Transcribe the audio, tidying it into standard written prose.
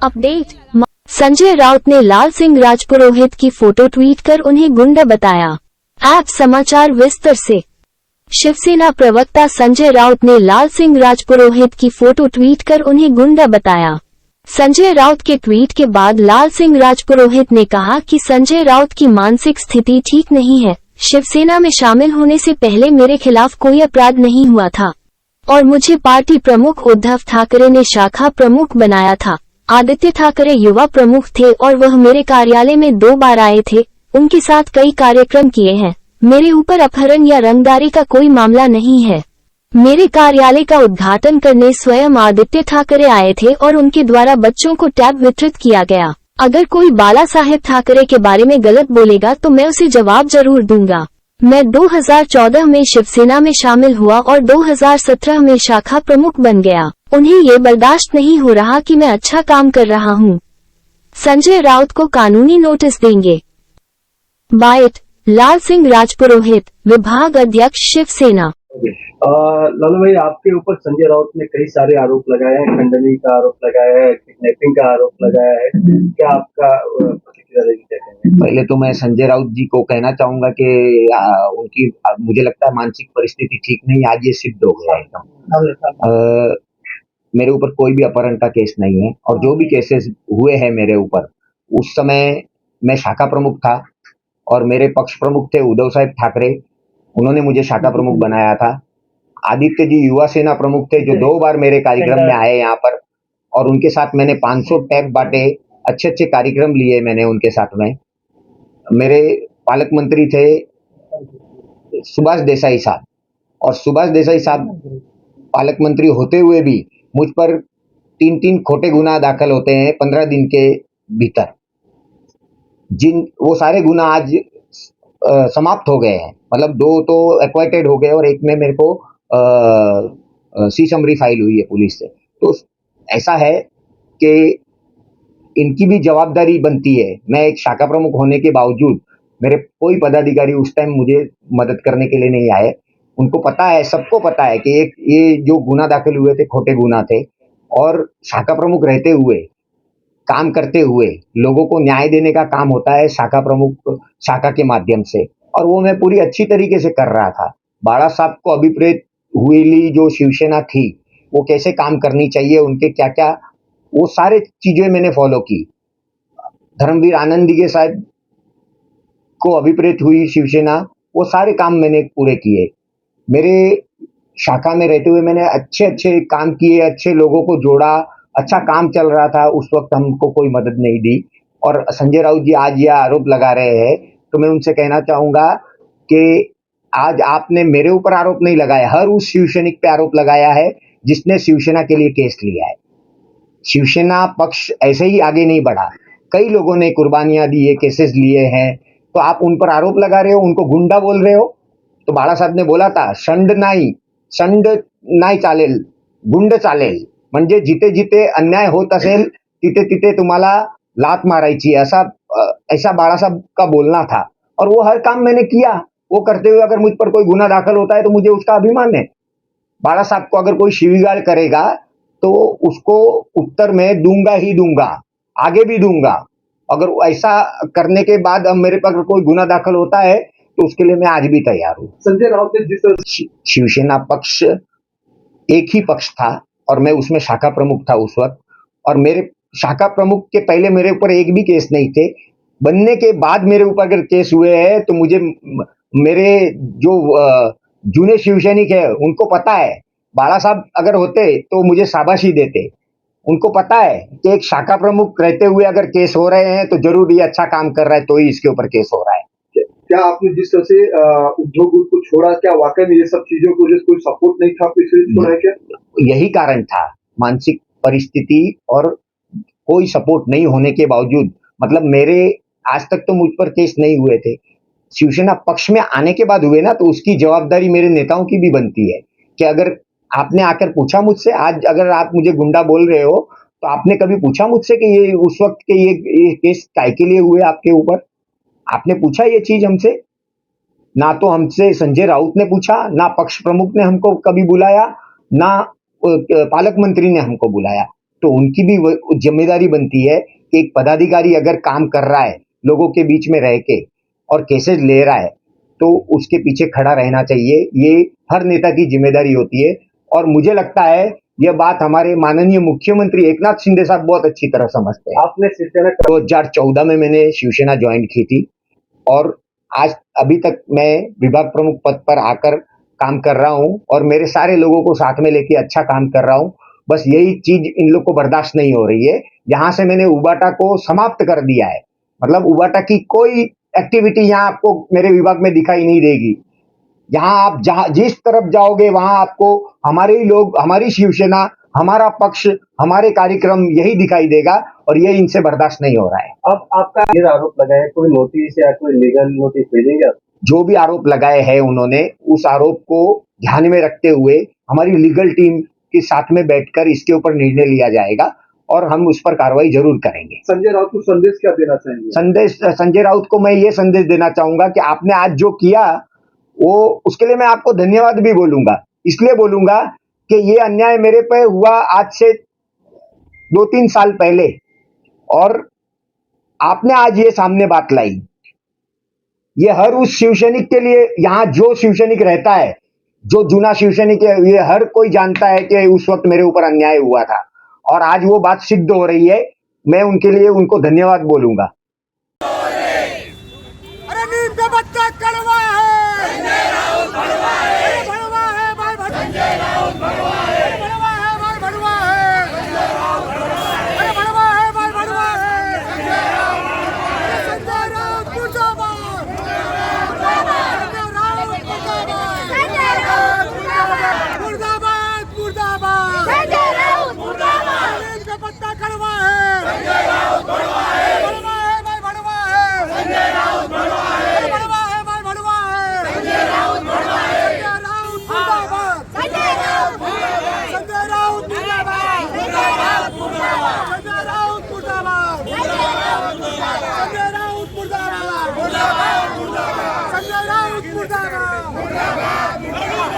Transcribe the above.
Update. Sanjay Raut ने लाल सिंह राजपुरोहित की photo tweet कर उन्हें गुंडा बताया। ऐप समाचार विस्तार से। शिवसेना प्रवक्ता संजय राउत ने लाल सिंह राजपुरोहित की फोटो ट्वीट कर उन्हें गुंडा बताया। संजय राउत के ट्वीट के बाद लाल सिंह राजपुरोहित ने कहा कि संजय राउत की मानसिक स्थिति ठीक नहीं है। शिवसेना में शामिल होने से पहले मेरे खिलाफ कोई अपराध नहीं हुआ था और मुझे पार्टी प्रमुख उद्धव ठाकरे ने शाखा प्रमुख बनाया था। आदित्य ठाकरे युवा प्रमुख थे और वह मेरे कार्यालय में 2 बार आए थे। उनके साथ कई कार्यक्रम किए हैं। मेरे ऊपर अपहरण या रंगदारी का कोई मामला नहीं है। मेरे कार्यालय का उद्घाटन करने स्वयं आदित्य ठाकरे आए थे और उनके द्वारा बच्चों को टैब वितरित किया गया। अगर कोई बाला साहेब ठाकरे के बारे में गलत बोलेगा तो मैं उसे जवाब जरूर दूंगा। मैं 2014 में शिवसेना में शामिल हुआ और 2017 में शाखा प्रमुख बन गया। उन्हें ये बर्दाश्त नहीं हो रहा कि मैं अच्छा काम कर रहा हूं। संजय राउत को कानूनी नोटिस देंगे। बाइट। लाल सिंह राजपुरोहित, विभाग अध्यक्ष शिवसेना। लालू भाई, आपके ऊपर संजय राउत ने कई सारे आरोप लगाए हैं। खंडनी का आरोप लगाया है, किडनैपिंग का आरोप लगाया है। क्या आपका प्रतिक्रिया रहेगी? पहले तो मैं संजय राउत जी को कहना चाहूंगा कि उनकी मुझे लगता है मानसिक परिस्थिति ठीक नहीं। आज ये सिद्ध हो गया एकदम। मेरे ऊपर कोई भी अपहरण का केस नहीं है और जो भी केसेस हुए हैं मेरे ऊपर, उस समय मैं शाखा प्रमुख था और मेरे पक्ष प्रमुख थे उद्धव साहब ठाकरे। उन्होंने मुझे शाखा प्रमुख बनाया था। आदित्य जी युवा सेना प्रमुख थे जो 2 बार मेरे कार्यक्रम में आए यहाँ पर और उनके साथ मैंने 500 टैब बांटे। अच्छे अच्छे कार्यक्रम लिए मैंने उनके साथ में। मेरे पालक मंत्री थे सुभाष देसाई साहब और सुभाष देसाई साहब पालक मंत्री होते हुए भी मुझ पर 3 खोटे गुना दाखिल होते हैं 15 दिन के भीतर। वो सारे गुना आज समाप्त हो गए हैं। मतलब 2 तो एक्वाइटेड हो गए और एक में मेरे को सी समरी फाइल हुई है पुलिस से। तो ऐसा है कि इनकी भी जवाबदारी बनती है। मैं एक शाखा प्रमुख होने के बावजूद मेरे कोई पदाधिकारी उस टाइम मुझे मदद करने के लिए नहीं आए। उनको पता है, सबको पता है कि ये जो गुना दाखिल हुए थे खोटे गुना थे और शाखा प्रमुख रहते हुए काम करते हुए लोगों को न्याय देने का काम होता है शाखा प्रमुख शाखा के माध्यम से, और वो मैं पूरी अच्छी तरीके से कर रहा था। बाला साहब को अभिप्रेत हुई जो शिवसेना थी वो कैसे काम करनी चाहिए, उनके क्या क्या, वो सारे चीजें मैंने फॉलो की। धर्मवीर आनंदी साहब को अभिप्रेत हुई शिवसेना, वो सारे काम मैंने पूरे किए। मेरे शाखा में रहते हुए मैंने अच्छे अच्छे काम किए, अच्छे लोगों को जोड़ा, अच्छा काम चल रहा था। उस वक्त हमको कोई मदद नहीं दी। और संजय राउत जी आज यह आरोप लगा रहे हैं तो मैं उनसे कहना चाहूंगा कि आज आपने मेरे ऊपर आरोप नहीं लगाया, हर उस शिवसैनिक पे आरोप लगाया है जिसने शिवसेना के लिए केस लिया है। शिवसेना पक्ष ऐसे ही आगे नहीं बढ़ा। कई लोगों ने कुर्बानियां दी है, केसेस लिए हैं, तो आप उन पर आरोप लगा रहे हो, उनको गुंडा बोल रहे हो। तो बाळा साहेब ने बोला था, संड नाही चालेल, गुंड चालेल। म्हणजे जिथे जिथे अन्याय होत असेल तिथे तिथे तुम्हाला लात मारायची, ऐसा बाळासाहब का बोलना था। और वो हर काम मैंने किया। वो करते हुए अगर मुझ पर कोई गुना दाखिल होता है तो मुझे उसका अभिमान है। बाळा साहब को अगर कोई शिवीगाळ करेगा तो उसको उत्तर में दूंगा ही दूंगा, आगे भी दूंगा। अगर ऐसा करने के बाद अब मेरे पर कोई गुना दाखिल होता है तो उसके लिए मैं आज भी तैयार हूँ। संजय राउत ने जिस शिवसेना पक्ष एक ही पक्ष था और मैं उसमें शाखा प्रमुख था उस वक्त, और मेरे शाखा प्रमुख के पहले मेरे ऊपर एक भी केस नहीं थे। बनने के बाद मेरे ऊपर अगर केस हुए हैं तो मुझे मेरे जो जूने शिवसैनिक है उनको पता है। बाळा साहब अगर होते तो मुझे शाबाशी देते। उनको पता है कि एक शाखा प्रमुख रहते हुए अगर केस हो रहे हैं तो जरूर ये अच्छा काम कर रहा है, तो ही इसके ऊपर केस हो रहा है। क्या आपने जिस तरह से उद्योग को छोड़ा, क्या वाकई में ये सब चीजों को कोई सपोर्ट नहीं था, इसलिए छोड़ा है क्या? यही कारण था, मानसिक परिस्थिति और कोई सपोर्ट नहीं होने के बावजूद। मतलब मेरे आज तक तो मुझ पर केस नहीं हुए थे, शिवसेना पक्ष में आने के बाद हुए ना, तो उसकी जवाबदारी मेरे नेताओं की भी बनती है कि अगर आपने आकर पूछा मुझसे, आज अगर आप मुझे गुंडा बोल रहे हो तो आपने कभी पूछा मुझसे कि ये उस वक्त के ये केस काय के लिए हुए आपके ऊपर? आपने पूछा ये चीज हमसे? ना तो हमसे संजय राउत ने पूछा, ना पक्ष प्रमुख ने हमको कभी बुलाया, ना पालक मंत्री ने हमको बुलाया। तो उनकी भी जिम्मेदारी बनती है कि एक पदाधिकारी अगर काम कर रहा है लोगों के बीच में रह के और केसेस ले रहा है तो उसके पीछे खड़ा रहना चाहिए। ये हर नेता की जिम्मेदारी होती है और मुझे लगता है यह बात हमारे माननीय मुख्यमंत्री एकनाथ शिंदे साहब बहुत अच्छी तरह समझते हैं। आपने शिवसेना 2014 में मैंने शिवसेना ज्वाइन की थी और आज अभी तक मैं विभाग प्रमुख पद पर आकर काम कर रहा हूं और मेरे सारे लोगों को साथ में लेके अच्छा काम कर रहा हूं। बस यही चीज इन लोग को बर्दाश्त नहीं हो रही है। यहाँ से मैंने उबाटा को समाप्त कर दिया है, मतलब उबाटा की कोई एक्टिविटी यहाँ आपको मेरे विभाग में दिखाई नहीं देगी। यहाँ आप जहाँ जिस तरफ जाओगे वहां आपको हमारे ही लोग, हमारी शिवसेना, हमारा पक्ष, हमारे कार्यक्रम यही दिखाई देगा और ये इनसे बर्दाश्त नहीं हो रहा है। अब आपका ये आरोप लगाया, कोई नोटिस या कोई लीगल नोटिस भेजेंगे आप? जो भी आरोप लगाए हैं उन्होंने, उस आरोप को ध्यान में रखते हुए हमारी लीगल टीम के साथ में बैठकर इसके ऊपर निर्णय लिया जाएगा और हम उस पर कार्रवाई जरूर करेंगे। संजय राउत को संदेश क्या देना चाहेंगे? संजय राउत को मैं ये संदेश देना चाहूंगा कि आपने आज जो किया वो उसके लिए मैं आपको धन्यवाद भी बोलूंगा। इसलिए बोलूंगा कि ये अन्याय मेरे पे हुआ आज से 2-3 साल पहले और आपने आज ये सामने बात लाई। ये हर उस शिवसैनिक के लिए, यहाँ जो शिवसैनिक रहता है, जो जूना शिवसैनिक है, ये हर कोई जानता है कि उस वक्त मेरे ऊपर अन्याय हुआ था और आज वो बात सिद्ध हो रही है। मैं उनके लिए उनको धन्यवाद बोलूंगा। अरे नीम का बच्चा कड़वा है, संजय राउत भड़वा है, भड़वा है भाई, संजय राउत भड़वा है, भड़वा है भाई, भड़वा है, संजय राउत भड़वा है, अरे भड़वा है भाई, भड़वा है, संजय राउत भड़वा है, संजय राउत मुर्दाबाद, संजय राउत मुर्दाबाद, संजय राउत मुर्दाबाद, मुर्दाबाद मुर्दाबाद, संजय राउत मुर्दाबाद। नीम का पत्ता कड़वा है, संजय राउत भड़वा है, भड़वा है भाई, भड़वा है, संजय राउत भड़वा है, भड़वा है भाई, भड़वा है, संजय राउत भड़वा है, संजय राउत मुर्दाबाद, संजय राउत मुर्दाबाद, संजय राउत मुर्दाबाद, संजय राउत मुर्दाबाद, संजय राउत मुर्दाबाद, संजय राउत मुर्दाबाद, संजय राउत मुर्दाबाद, मुर्दाबाद मुर्दाबाद, संजय राउत मुर्दाबाद, मुर्दाबाद मुर्दाबाद।